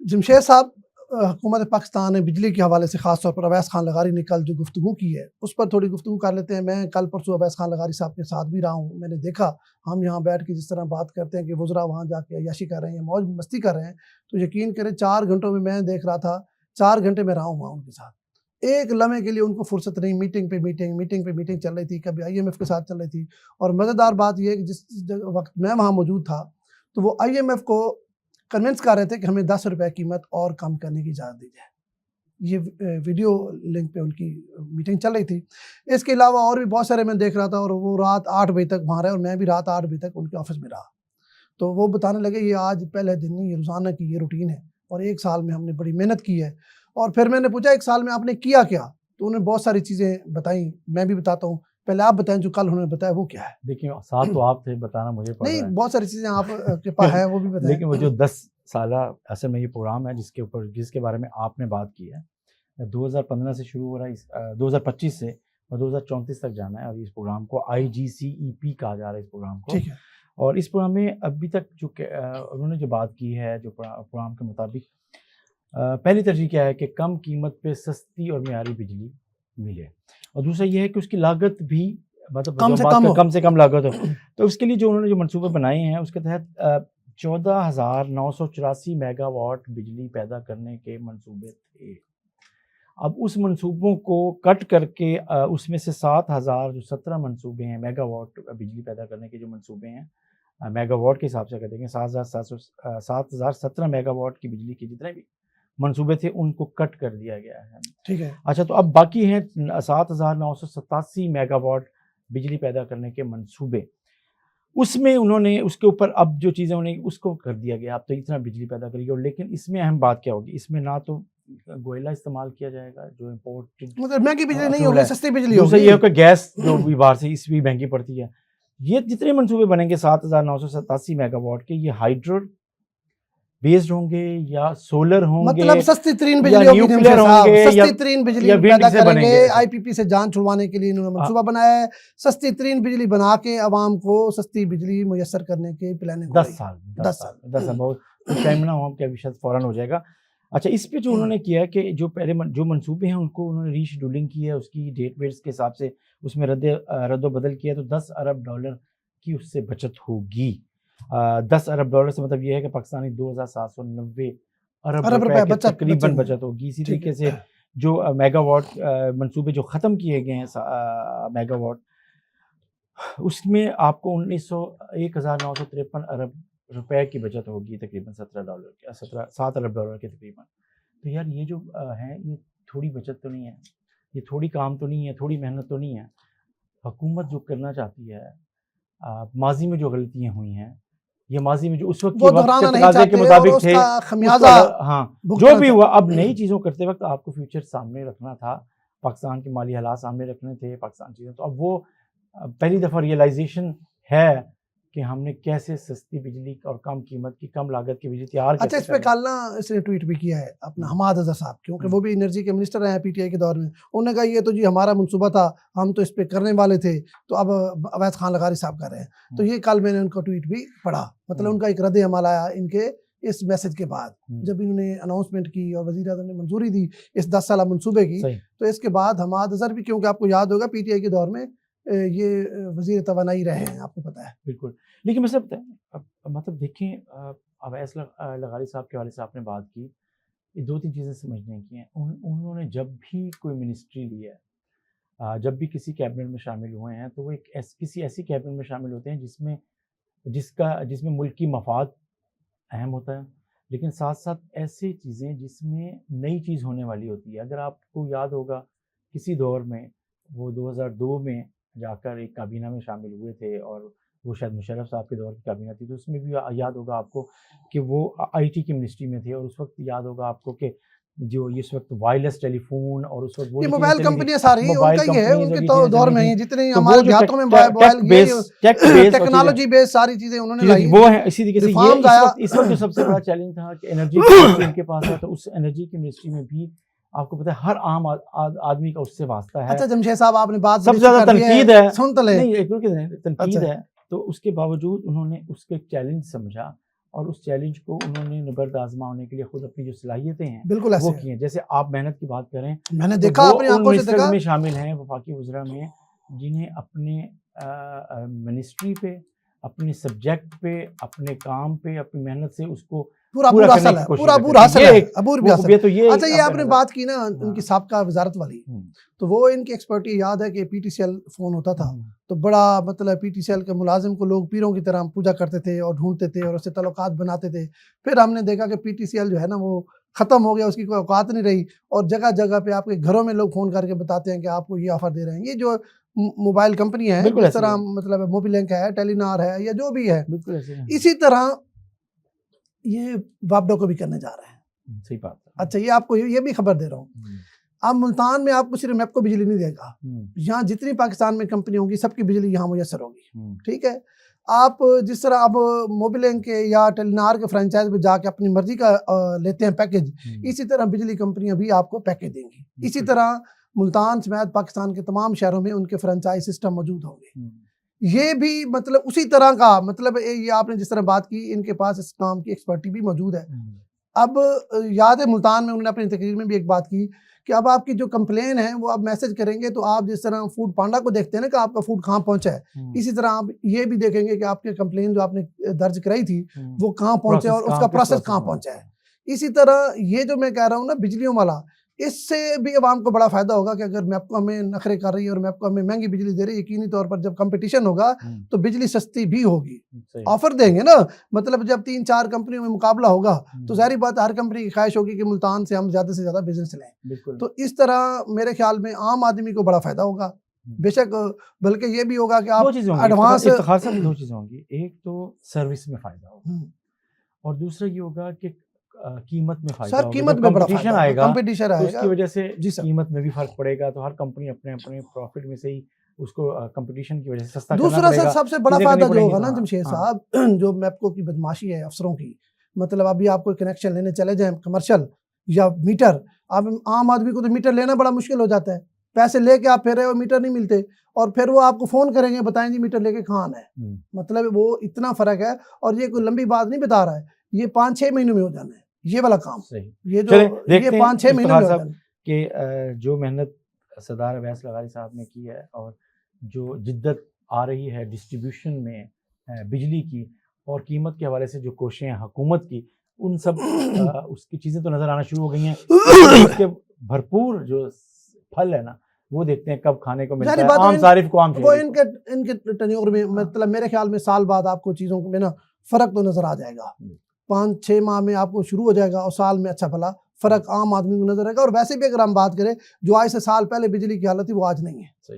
जमशेद साहब, हुकूमत पाकिस्तान ने बिजली के हवाले से ख़ास तौर पर अवैस खान लगारी ने कल जो गुफ्तगू की है उस पर थोड़ी गुफ्तगू कर लेते हैं। मैं कल परसों अवैस खान लगारी साहब के साथ भी रहा हूँ। मैंने देखा हम यहाँ बैठ के जिस तरह बात करते हैं कि वज़रा वहाँ जाके अय्याशी कर रहे हैं, मौज मस्ती कर रहे हैं, तो यकीन करें 4 घंटों में मैं देख रहा था, 4 घंटे में रहा हूँ वहाँ उनके साथ। एक लम्हे के लिए उनको फुर्सत नहीं, मीटिंग पे मीटिंग चल रही थी, कभी IMF के साथ चल रही थी। और मज़ेदार बात यह है कि जिस वक्त मैं वहाँ मौजूद था तो वो IMF को कन्विंस कर रहे थे कि हमें 10 रुपये कीमत और कम करने की इजाज़त दी जाए। ये वीडियो लिंक पे उनकी मीटिंग चल रही थी। इसके अलावा और भी बहुत सारे मैं देख रहा था और वो रात 8 बजे तक वहाँ रहे और मैं भी रात 8 बजे तक उनके ऑफिस में रहा। तो वो बताने लगे ये आज पहले दिन नहीं, ये रोज़ाना की ये रूटीन है और 1 साल में हमने बड़ी मेहनत की है। और फिर मैंने पूछा 1 साल में आपने किया क्या? तो उन्होंने बहुत सारी चीज़ें बताई, मैं भी बताता हूँ। पहले आप बताएं जो कल उन्होंने बताया वो क्या है? देखिए साथ तो आप थे, बताना मुझे पड़ रहा है। नहीं, बहुत सारी चीज़ें आप के पास है वो भी बताएं। लेकिन वो जो 10 साला असल में ये प्रोग्राम है जिसके बारे में आपने बात की है, 2015 से शुरू हो रहा है, 2025 से और 2034 तक जाना है और इस प्रोग्राम को IGCEP कहा जा रहा है इस प्रोग्राम को। ठीक है। और इस प्रोग्राम में अभी तक जो उन्होंने जो बात की है, जो प्रोग्राम के मुताबिक पहली तरजीह क्या है कि कम कीमत पे सस्ती और मेयारी बिजली मिले, और दूसरा ये है कि उसकी लागत भी मतलब कम से कम लागत हो। तो उसके लिए जो उन्होंने जो मंसूबे बनाए हैं उसके तहत 14,984 मेगावाट बिजली पैदा करने के मंसूबे थे। अब उस मंसूबों को कट करके उसमें से 7,000 जो 17 मंसूबे हैं मेगावाट बिजली पैदा करने के जो मंसूबे हैं, मेगावाट के हिसाब से अगर देखें 7,017 मेगावाट की बिजली के जितने भी मंसूबे थे उनको कट कर दिया गया है। ठीक है। अच्छा, तो अब बाकी हैं 7,987 मेगावाट बिजली पैदा करने के मंसूबे। उसमें उन्होंने उसके ऊपर अब जो चीज़ें उन्हें उसको कर दिया गया, अब तो इतना बिजली पैदा करेगी। और लेकिन इसमें अहम बात क्या होगी, इसमें ना तो कोयला इस्तेमाल किया जाएगा जो इम्पोर्टेड, मतलब महंगी बिजली नहीं होगी, सस्ती बिजली होगी। दूसरा ये है कि गैस जो भी बाहर से इस भी महंगी पड़ती है। ये जितने मंसूबे बनेंगे 7,987 मेगावाट के, ये हाइड्रो बेस्ड होंगे या सोलर होंगे, मतलब सस्ती तरीन बिजली होगी, सस्ती तरीन बिजली पैदा करेंगे। IPP से जान छुड़वाने के लिए इन्होंने मंसूबा बनाया है, सस्ती तरीन बिजली बना के आवाम को सस्ती बिजली मुयस्सर करने के प्लानिंग। 10 साल बहुत कुछ टाइम ना हो, हम क्या शायद फौरन हो जाएगा। अच्छा, इस पे जो उन्होंने किया है कि जो पहले जो मंसूबे हैं उनको उन्होंने रीशेड्यूलिंग की है, उसकी डेट वेट्स के हिसाब से उसमें रद्द बदल किया, तो $10 अरब की उससे बचत होगी। $10 अरब से मतलब ये है कि पाकिस्तानी 2,790 अरब रुपए की तकरीबन बचत होगी। इसी तरीके से जो मेगावाट मंसूबे जो ख़त्म किए गए हैं मेगावाट, उसमें आपको 1,953 अरब रुपए की बचत होगी, तकरीबन $7 के तकरीबन। तो यार ये जो है ये थोड़ी बचत तो नहीं है, ये थोड़ी काम तो नहीं है, थोड़ी मेहनत तो नहीं है। हुकूमत जो करना चाहती है, माजी में जो गलतियाँ हुई हैं, ये माजी में जो उस वक्त के तकाज़े के मुताबिक थे, हाँ जो भी हुआ, अब नई चीज़ों करते वक्त आपको फ्यूचर सामने रखना था, पाकिस्तान के माली हालात सामने रखने थे, पाकिस्तान चीज़ें। तो अब वो पहली दफ़ा रियलाइजेशन है कि हमने कैसे सस्ती बिजली और कम कीमत की, कम लागत की बिजली तैयार की। अच्छा, इस पे कल ना इसने ट्वीट भी किया है अपना हमाद अज़हर साहब, क्योंकि वो भी एनर्जी के मिनिस्टर हैं PTI के दौर में। उन्होंने कहा ये तो जी हमारा मंसूबा था, हम तो इस पे करने वाले थे, तो अब अवैस खान लगारी साहब कर रहे हैं। तो ये कल मैंने उनका ट्वीट भी पढ़ा, मतलब उनका एक रद्द अमल आया इनके इस मैसेज के बाद, जब इन्होंने अनाउंसमेंट की और वज़ीर आज़म ने मंजूरी दी इस 10 साला मंसूबे की। तो इसके बाद हमाद अज़हर भी, क्योंकि आपको याद होगा PTI के दौर में ये वज़ीर तवानाई रहे हैं, आपको पता है। बिल्कुल, लेकिन मतलब देखें, अवैस लगारी साहब के वाले से आपने बात की, ये 2-3 चीज़ें समझने की हैं। उन्होंने जब भी कोई मिनिस्ट्री ली है, जब भी किसी कैबिनेट में शामिल हुए हैं, तो वो किसी ऐसी कैबिनेट में शामिल होते हैं जिसमें मुल्क की मफाद अहम होता है, लेकिन साथ साथ ऐसी चीज़ें जिसमें नई चीज़ होने वाली होती है। अगर आपको याद होगा किसी दौर में वो 2002 में जाकर एक काबीना में शामिल हुए थे, और वो शायद मुशर्रफ साहब के दौर की काबीना थी, तो उसमें भी याद होगा आपको कि वो IT की मिनिस्ट्री में थे। और उस वक्त याद होगा आपको कि जो इस वक्त वायरलेस टेलीफोन और उस वक्त वो मोबाइल कंपनियां सारी उनका ही है, उनके तो दौर में ही जितने हमारे देहातों में मोबाइल टेक्नोलॉजी बेस्ड सारी चीजें उन्होंने लाई, वो है। इसी तरीके से ये इस वक्त जो सबसे बड़ा चैलेंज था कि एनर्जी मिनिस्ट्री इनके पास है, तो उस एनर्जी की मिनिस्ट्री में भी आपको पता है हर आम आदमी का उससे वास्ता है। अच्छा जमशेद साहब, आपने बात सबसे ज्यादा तनकीद है, सुन तो ले, नहीं एक तनकीद है, तो उसके बावजूद उन्होंने उसको एक चैलेंज समझा اور اس چیلنج کو انہوں نے نبرد آزما ہونے کے لیے خود اپنی جو صلاحیتیں ہیں بالکل ایسے وہ کی ہیں. جیسے آپ محنت کی بات کریں میں نے تو دیکھا وہ اپنی ان آنکھوں سے منسٹرز دیکھا. میں شامل ہیں وفاقی وزراء میں جنہیں اپنے منسٹری پہ، اپنے سبجیکٹ پہ، اپنے کام پہ اپنی محنت سے اس کو پورا پورا پورا کرنے حاصل کی ہے، کوشش پورا کرتے پورا ہیں. حاصل یہ ہے، ایک عبور بھی حاصل ہے. تو یہ اچھا یہ آپ نے بات کی نا ان کی سابقہ وزارت والی، تو وہ ان کی ایکسپرٹی یاد ہے کہ P T C L phone ہوتا تھا تو بڑا مطلب پی ٹی سی ایل کے ملازم کو لوگ پیروں کی طرح پوجا کرتے تھے اور ڈھونڈتے تھے اور اس سے تعلقات بناتے تھے. پھر ہم نے دیکھا کہ پی ٹی سی ایل جو ہے نا وہ ختم ہو گیا، اس کی کوئی اوقات نہیں رہی، اور جگہ جگہ پہ آپ کے گھروں میں لوگ فون کر کے بتاتے ہیں کہ آپ کو یہ آفر دے رہے ہیں. یہ جو موبائل کمپنی ہے جس طرح مطلب موبی لنک ہے، ٹیلی نار ہے یا جو بھی ہے، بالکل ایسے اسی طرح یہ واپڈو کو بھی کرنے جا رہے ہیں. صحیح بات. اچھا یہ آپ کو یہ بھی خبر دے رہا ہوں، اب ملتان میں آپ کو صرف میپ کو بجلی نہیں دے گا، یہاں جتنی پاکستان میں کمپنی ہوں گی سب کی بجلی یہاں میسر ہوگی. ٹھیک ہے، آپ جس طرح اب موبی لنک کے یا ٹیلی نار کے فرنچائز پہ جا کے اپنی مرضی کا لیتے ہیں پیکیج، اسی طرح بجلی کمپنیاں بھی آپ کو پیکیج دیں گی. اسی طرح ملتان سمیت پاکستان کے تمام شہروں میں ان کے فرنچائز سسٹم موجود ہوں گے. یہ بھی مطلب اسی طرح کا مطلب یہ آپ نے جس طرح بات کی، ان کے پاس اس کام کی ایکسپرٹی بھی موجود ہے. اب یاد ہے ملتان میں انہوں نے اپنی تقریر میں بھی ایک بات کی کہ اب آپ کی جو کمپلین ہے وہ آپ میسج کریں گے تو آپ جس طرح فوڈ پانڈا کو دیکھتے ہیں نا کہ آپ کا فوڈ کہاں پہنچا ہے، اسی طرح آپ یہ بھی دیکھیں گے کہ آپ کی کمپلین جو آپ نے درج کرائی تھی وہ کہاں پہنچے اور اس کا پروسیس کہاں پہنچا ہے. اسی طرح یہ جو میں کہہ رہا ہوں نا بجلیوں والا، اس سے بھی عوام کو بڑا فائدہ ہوگا کہ اگر میپ کو ہمیں نخرے کر رہی ہے اور میپ کو ہمیں مہنگی بجلی دے رہی ہے، یقینی طور پر جب کمپٹیشن ہوگا تو بجلی سستی بھی ہوگی. آفر دیں گے نا، مطلب جب 3-4 کمپنیوں میں مقابلہ ہوگا تو ظاہری بات ہر کمپنی کی خواہش ہوگی کہ ملتان سے ہم زیادہ سے زیادہ بزنس لیں. تو اس طرح میرے خیال میں عام آدمی کو بڑا فائدہ ہوگا بے شک، بلکہ یہ بھی ہوگا کہ آپ ایڈوانس افتخار صاحب 2 چیزیں ہوں گی. ایک تو سروس میں فائدہ ہوگا اور دوسرا یہ ہوگا کہ قیمت میں فائدہ ہوگا. سر قیمت میں بڑا فائدہ آئے گا، کمپٹیشن تو اس کی وجہ سے جی سر قیمت میں بھی فرق پڑے گا. تو ہر کمپنی اپنے اپنے پروفٹ میں سے ہی اس کو کمپٹیشن کی وجہ سے سستا کرنا دوسرا پڑے گا. سر سب سے بڑا فائدہ جو ہوگا نا جمشید صاحب، جو میپکو کی بدماشی ہے افسروں کی، مطلب ابھی آپ کو کنیکشن لینے چلے جائیں کمرشل یا میٹر، اب عام آدمی کو تو میٹر لینا بڑا مشکل ہو جاتا ہے، پیسے لے کے آپ پھر رہے ہو میٹر نہیں ملتے، اور پھر وہ آپ کو فون کریں گے بتائیں جی میٹر لے کے کہاں آنا ہے. مطلب وہ اتنا فرق ہے، اور یہ کوئی لمبی بات نہیں بتا رہا ہے، یہ 5-6 مہینوں میں ہو جانا ہے یہ والا کام. یہ جو یہ 5-6 مہینوں میں ہو جانا ہے کہ جو محنت سردار اویس لغاری صاحب نے کی ہے اور جو جدت آ رہی ہے ڈسٹریبیوشن میں بجلی کی اور قیمت کے حوالے سے جو کوششیں ہیں حکومت کی، ان سب اس کی چیزیں تو نظر آنا شروع ہو گئی ہیں. اس کے بھرپور جو پھل ہے نا وہ دیکھتے ہیں کب کھانے کو ملتا ہے عام صارف کو. عام وہ ان کے ٹینیور میں مطلب میرے خیال میں سال بعد آپ کو چیزوں میں نا فرق تو نظر آ جائے گا. 5-6 ماہ میں آپ کو شروع ہو جائے گا اور سال میں اچھا بھلا فرق عام آدمی کو نظر آئے گا. اور ویسے بھی اگر ہم بات کریں جو آج سے سال پہلے بجلی کی حالت تھی وہ آج نہیں ہے.